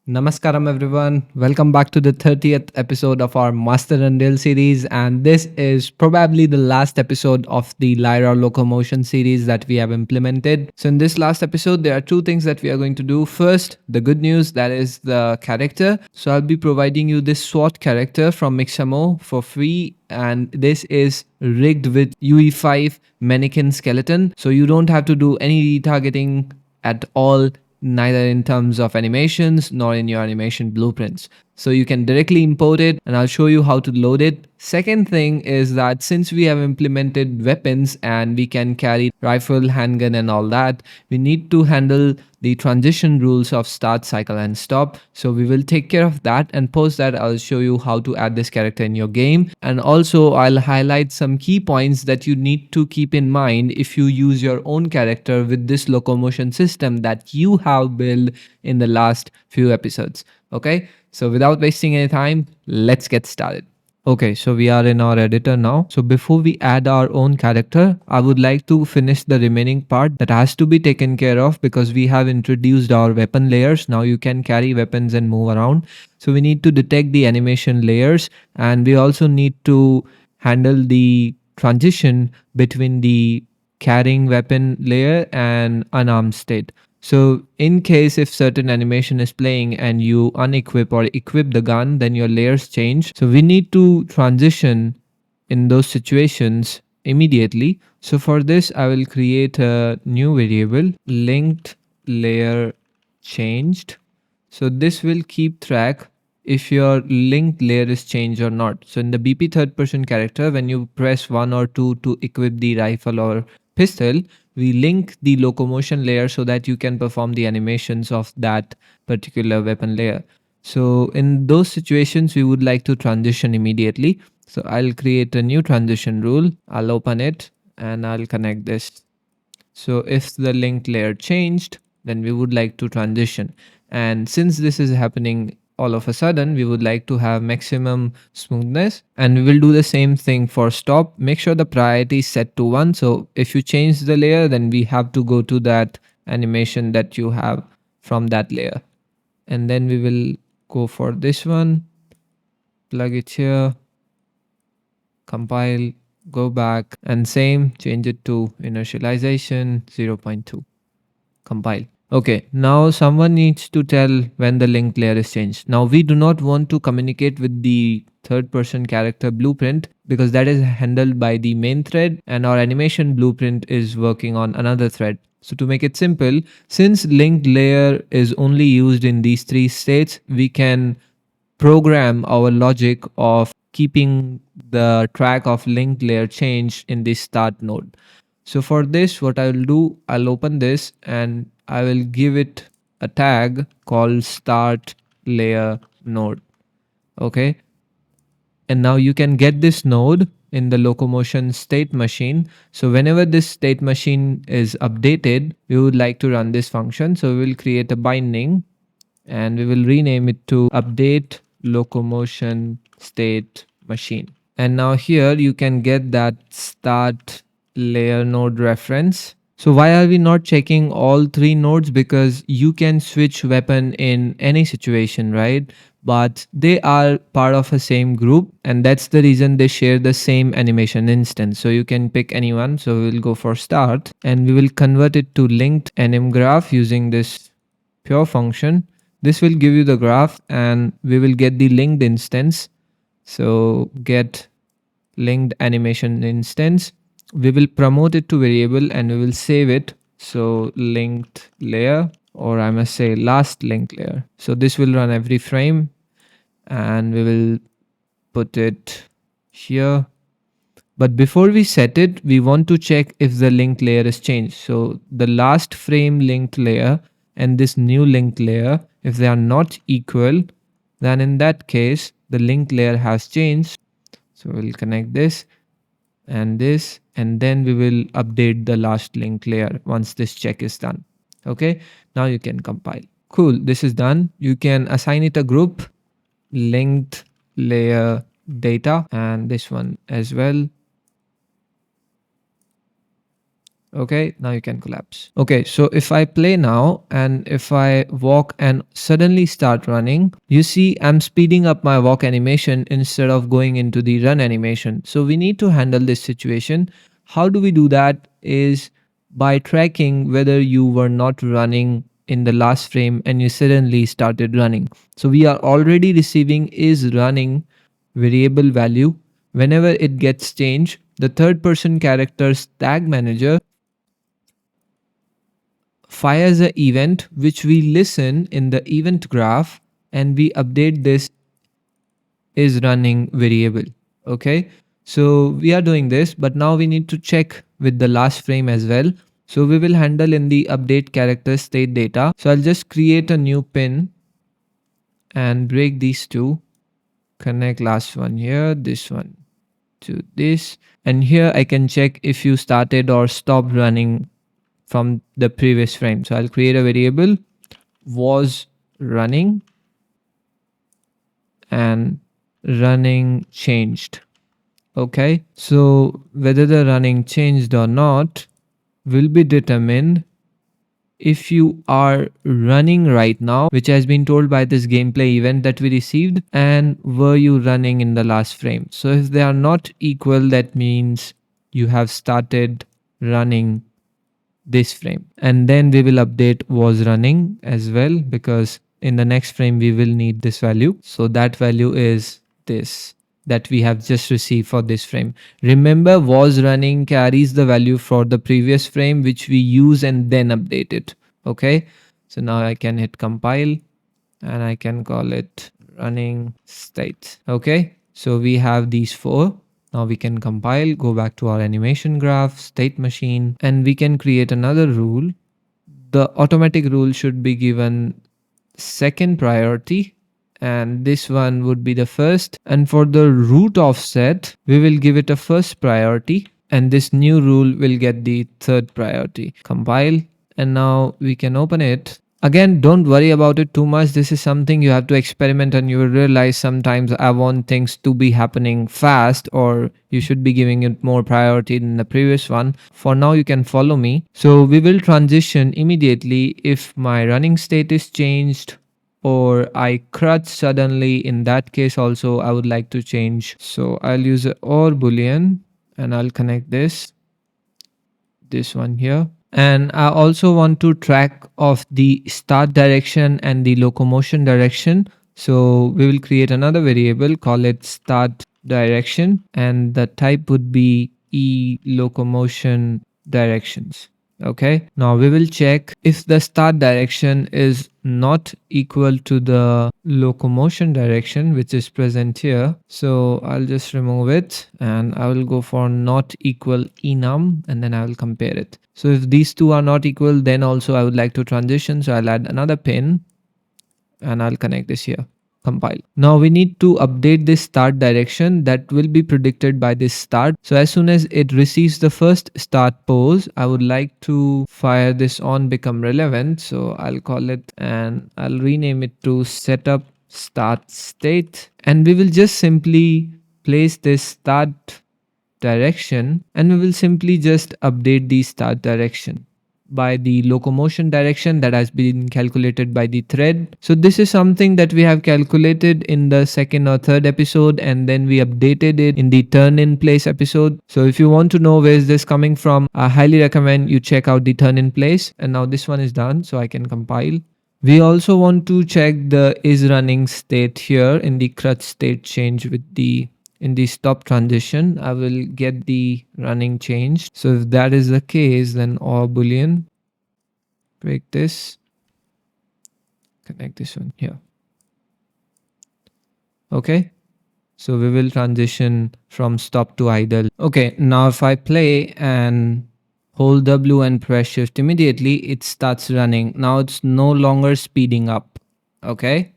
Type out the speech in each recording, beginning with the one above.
Namaskaram everyone. Welcome back to the 30th episode of our Master and Rail series, and this is probably the last episode of the Lyra locomotion series that we have implemented. So in this last episode there are two things that we are going to do. First, the good news, that is the character. So I'll be providing you this SWAT character from Mixamo for free, and this is rigged with UE5 Mannequin skeleton, so you don't have to do any retargeting at all, neither in terms of animations nor in your animation blueprints. So you can directly import it, and I'll show you how to load it. Second thing is that since we have implemented weapons and we can carry rifle, handgun and all that, we need to handle the transition rules of start, cycle and stop. So we will take care of that, and post that I'll show you how to add this character in your game. And also I'll highlight some key points that you need to keep in mind if you use your own character with this locomotion system that you have built in the last few episodes. Okay, so without wasting any time, let's get started. Okay, so we are in our editor now. So before we add our own character, I would like to finish the remaining part that has to be taken care of, because we have introduced our weapon layers. Now you can carry weapons and move around. So we need to detect the animation layers, and we also need to handle the transition between the carrying weapon layer and unarmed state. So in case if certain animation is playing and you unequip or equip the gun, then your layers change. So we need to transition in those situations immediately. So for this, I will create a new variable, linked layer changed. So this will keep track if your linked layer is changed or not. So in the BP third person character, when you press 1 or 2 to equip the rifle or pistol, we link the locomotion layer so that you can perform the animations of that particular weapon layer. So in those situations, we would like to transition immediately. So I'll create a new transition rule. I'll open it and I'll connect this. So if the linked layer changed, then we would like to transition. And since this is happening all of a sudden, we would like to have maximum smoothness, and we will do the same thing for stop. Make sure the priority is set to 1. So if you change the layer, then we have to go to that animation that you have from that layer. And then we will go for this one, plug it here, compile, go back, and same, change it to inertialization 0.2, compile. Okay, now someone needs to tell when the linked layer is changed. Now we do not want to communicate with the third person character blueprint, because that is handled by the main thread and our animation blueprint is working on another thread. So to make it simple, since linked layer is only used in these 3 states, we can program our logic of keeping the track of linked layer change in the start node. So for this, what I will do, I'll open this and I will give it a tag called start layer node. Okay. And now you can get this node in the locomotion state machine. So whenever this state machine is updated, we would like to run this function. So we will create a binding and we will rename it to update locomotion state machine. And now here you can get that start layer node reference. So why are we not checking all 3 nodes? Because you can switch weapon in any situation, right? But they are part of a same group, and that's the reason they share the same animation instance. So you can pick anyone. So we'll go for start and we will convert it to linked anim graph using this pure function. This will give you the graph and we will get the linked instance. So get linked animation instance. We will promote it to variable and we will save it. So linked layer, or I must say last linked layer. So this will run every frame and we will put it here. But before we set it, we want to check if the linked layer is changed. So the last frame linked layer and this new linked layer, if they are not equal, then in that case, the linked layer has changed. So we'll connect this, and then we will update the last linked layer once this check is done. Okay, now you can compile. Cool, this is done. You can assign it a group, linked layer data, and this one as well. Okay, now you can collapse. Okay, so if I play now and if I walk and suddenly start running, you see I'm speeding up my walk animation instead of going into the run animation. So we need to handle this situation. How do we do that is by tracking whether you were not running in the last frame and you suddenly started running. So we are already receiving is running variable value. Whenever it gets changed, the third person character's tag manager fires an event which we listen in the event graph and we update this is running variable. Okay, so we are doing this, but now we need to check with the last frame as well. So we will handle in the update character state data. So I'll just create a new pin and break these two, connect last one here, this one to this, and here I can check if you started or stopped running from the previous frame. So I'll create a variable was running and running changed. Okay, so whether the running changed or not will be determined if you are running right now, which has been told by this gameplay event that we received, and were you running in the last frame. So if they are not equal, that means you have started running this frame, and then we will update was running as well, because in the next frame we will need this value. So that value is this that we have just received for this frame. Remember, was running carries the value for the previous frame which we use and then update it. Okay, so now I can hit compile and I can call it running state. Okay, so we have these four. Now we can compile, go back to our animation graph, state machine, and we can create another rule. The automatic rule should be given second priority, and this one would be the first. And for the root offset, we will give it a first priority, and this new rule will get the third priority. Compile, and now we can open it. Again, don't worry about it too much. This is something you have to experiment, and you will realize sometimes I want things to be happening fast, or you should be giving it more priority than the previous one. For now, you can follow me. So we will transition immediately if my running state is changed or I crutch suddenly. In that case also I would like to change. So I'll use a or boolean and I'll connect this one here. And I also want to track of the start direction and the locomotion direction. So we will create another variable, call it start direction, and the type would be e locomotion directions. Okay, now we will check if the start direction is not equal to the locomotion direction which is present here. So I'll just remove it and I will go for not equal enum, and then I will compare it. So if these two are not equal, then also I would like to transition. So I'll add another pin and I'll connect this here. Compile. Now we need to update this start direction that will be predicted by this start. So as soon as it receives the first start pose, I would like to fire this on become relevant. So I'll call it and I'll rename it to setup start state, and we will just simply place this start direction and we will simply just update the start direction by the locomotion direction that has been calculated by the thread. So this is something that we have calculated in the second or third episode, and then we updated it in the turn in place episode. So if you want to know where is this coming from, I highly recommend you check out the turn in place. And now this one is done, so I can compile. We also want to check the is running state here in the crutch state change with the in the stop transition. I will get the running changed. So if that is the case, then or boolean, break this, connect this one here. Okay, so we will transition from stop to idle. Okay, now if I play and hold W and press shift, immediately it starts running. Now it's no longer speeding up. Okay,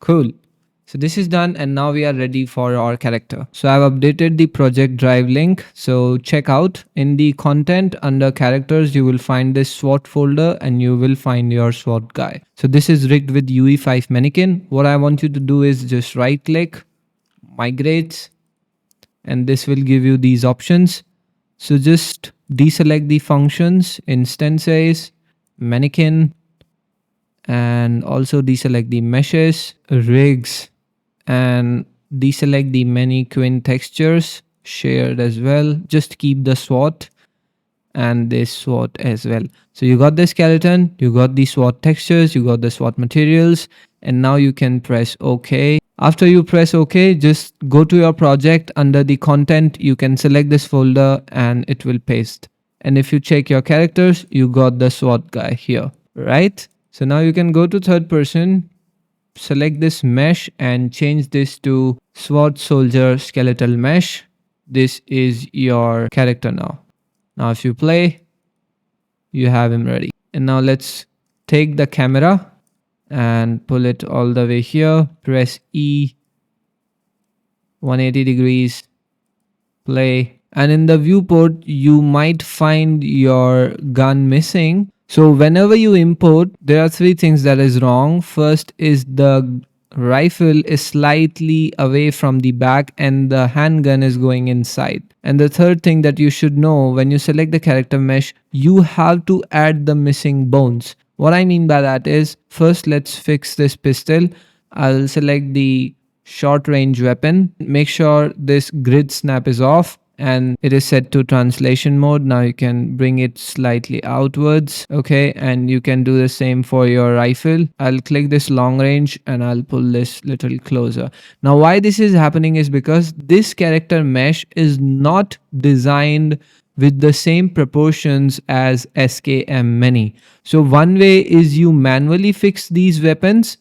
cool. So this is done, and now we are ready for our character. So I've updated the project drive link. So check out in the content under characters, you will find this SWAT folder and you will find your SWAT guy. So this is rigged with UE5 Mannequin. What I want you to do is just right click, migrate, and this will give you these options. So just deselect the functions, instances, mannequin, and also deselect the meshes, rigs, and deselect the mannequin textures, shared as well. Just keep the SWAT and this SWAT as well. So you got the skeleton, you got the SWAT textures, you got the SWAT materials, and now you can press OK. After you press OK, just go to your project. Under the content, you can select this folder and it will paste. And if you check your characters, you got the SWAT guy here, right? So now you can go to third person, select this mesh and change this to SWAT soldier skeletal mesh. This is your character now. Now if you play, you have him ready. And now let's take the camera and pull it all the way here. Press E, 180 degrees, play. And in the viewport, you might find your gun missing. So whenever you import, there are three things that is wrong. First is the rifle is slightly away from the back and the handgun is going inside. And the third thing that you should know, when you select the character mesh, you have to add the missing bones. What I mean by that is, first let's fix this pistol. I'll select the short range weapon. Make sure this grid snap is off and it is set to translation mode. Now you can bring it slightly outwards. Okay, and you can do the same for your rifle. I'll click this long range and I'll pull this little closer. Now why this is happening is because this character mesh is not designed with the same proportions as SKM Many. So one way is you manually fix these weapons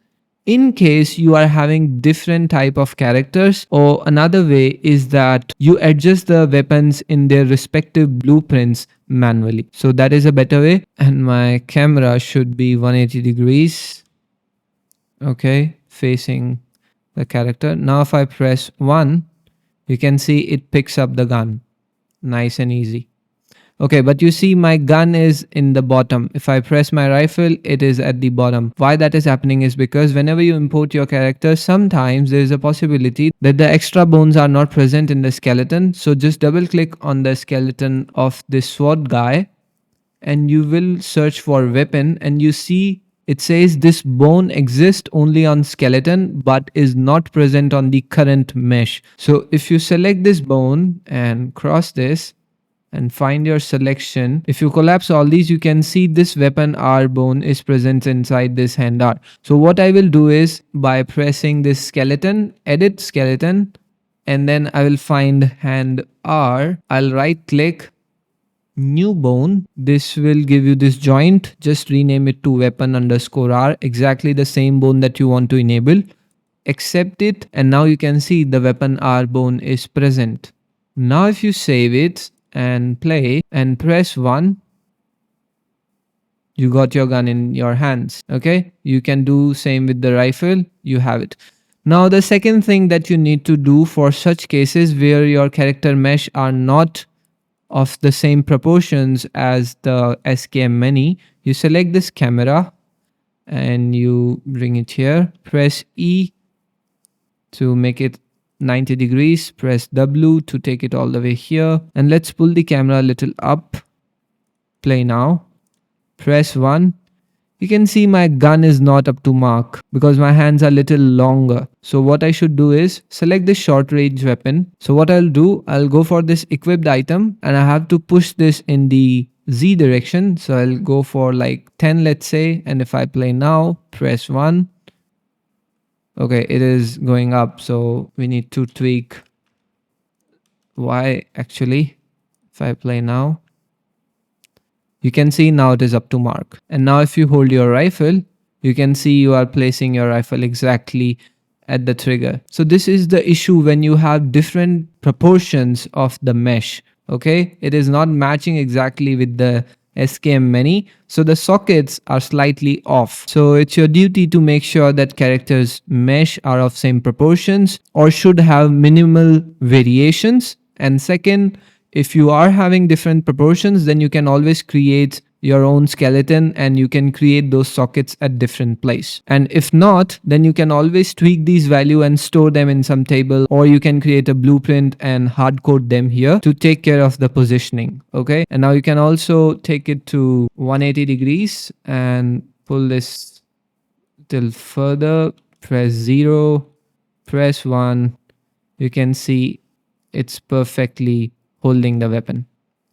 in case you are having different type of characters, or another way is that you adjust the weapons in their respective blueprints manually. So that is a better way. And my camera should be 180 degrees. Okay, facing the character. Now if I press 1, you can see it picks up the gun. Nice and easy. Okay, but you see my gun is in the bottom. If I press my rifle, it is at the bottom. Why that is happening is because whenever you import your character, sometimes there is a possibility that the extra bones are not present in the skeleton. So just double click on the skeleton of this SWAT guy and you will search for weapon and you see it says this bone exists only on skeleton but is not present on the current mesh. So if you select this bone and cross this, and find your selection. If you collapse all these, you can see this weapon R bone is present inside this hand R. So what I will do is by pressing this skeleton, edit skeleton, and then I will find hand R. I'll right click, new bone. This will give you this joint. Just rename it to weapon underscore R. Exactly the same bone that you want to enable. Accept it. And now you can see the weapon R bone is present. Now if you save it, and play and press 1, you got your gun in your hands. Okay, you can do same with the rifle, you have it. Now the second thing that you need to do for such cases where your character mesh are not of the same proportions as the SKM Many, you select this camera and you bring it here, press E to make it 90 degrees, press W to take it all the way here, and let's pull the camera a little up. Play now. Press 1. You can see my gun is not up to mark because my hands are little longer. So what I should do is select this short range weapon. So what I'll do, I'll go for this equipped item and I have to push this in the Z direction. So I'll go for like 10, let's say, and if I play now, press 1. Okay, it is going up, so we need to tweak Y actually. If I play now, you can see now it is up to mark. And now if you hold your rifle, you can see you are placing your rifle exactly at the trigger. So this is the issue when you have different proportions of the mesh. Okay, it is not matching exactly with the SKM Many, so the sockets are slightly off. So it's your duty to make sure that characters mesh are of same proportions or should have minimal variations. And second, if you are having different proportions, then you can always create your own skeleton and you can create those sockets at different place. And if not, then you can always tweak these value and store them in some table, or you can create a blueprint and hard code them here to take care of the positioning. Okay, and now you can also take it to 180 degrees and pull this till further, press 0, press 1. You can see it's perfectly holding the weapon.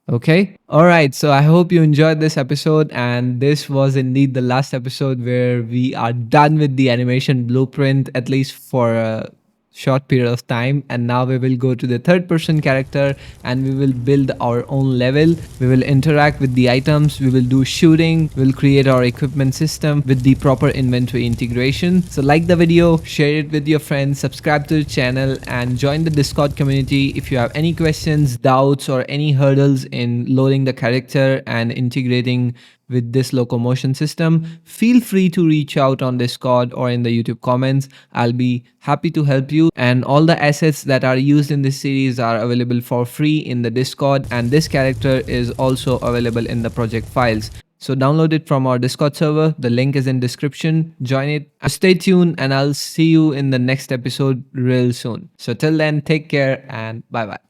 Okay. All right. So I hope you enjoyed this episode. And this was indeed the last episode where we are done with the animation blueprint, at least for a short period of time. And now we will go to the third person character and we will build our own level. We will interact with the items. We will do shooting. We'll create our equipment system with the proper inventory integration. So like the video, share it with your friends, subscribe to the channel and join the Discord community. If you have any questions, doubts or any hurdles in loading the character and integrating with this locomotion system, feel free to reach out on Discord or in the YouTube comments. I'll be happy to help you. And all the assets that are used in this series are available for free in the Discord, and this character is also available in the project files. So download it from our Discord server. The link is in description. Join it. Stay tuned and I'll see you in the next episode real soon. So till then, take care and bye bye.